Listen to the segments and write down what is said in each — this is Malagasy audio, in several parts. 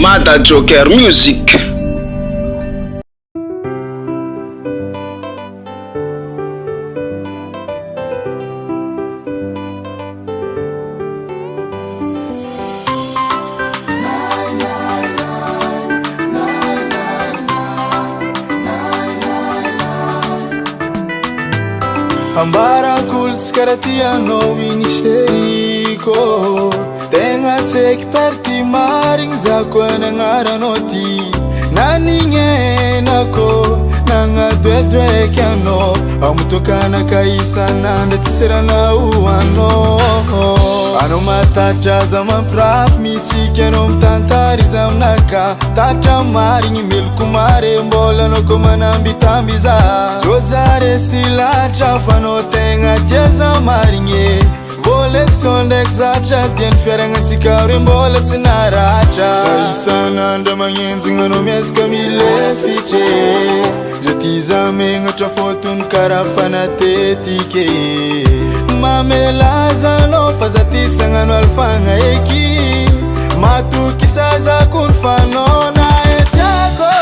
Mada Joker Music. Ambara kultskaratia no inisheko Tenga tsek perti maring zako nangara noti Naninge nako nanga dwe kiano Amutoka na kaisa nanda tisera na uano Ano matatra zaman praf mitike no mtantari zamnaka Tatra maring imel kumare mbola no kumanambi tambiza Zozare sila trafano tenga tieza maringe Bolet sondek zacha tien feranga tsikare mbolet sinaracha Kaisa nanda manyenzi ngano mieska mile fiche Jetiza menga trafotun karafana tetike Mamelaza no fazatisa ngano alfanga eki Matu kisaza kunfano na etiako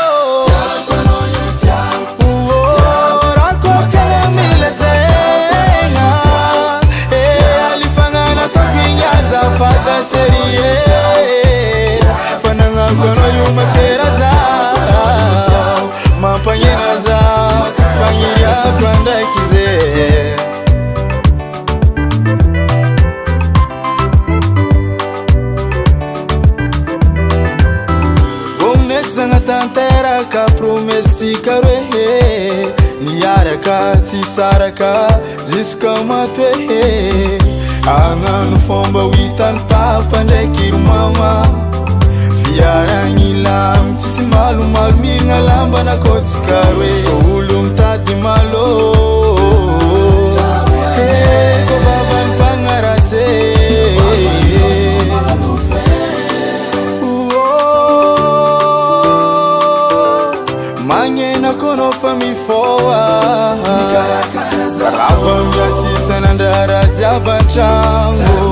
Fata serie Pananga kono yuma seraza Mampanyena za Pangiria kwanda kize Gomnexa nga tantera ka promesi karwehe Niyaraka tisaraka Jiska matwehe Angan fomba witan papa ndekir mama Fiarangilam tisi malu minga lamba na kotsikarwe Ulum tati malo Ko baban pangarate Manye na kono fami foa Karavam yasisa nandara jaban chango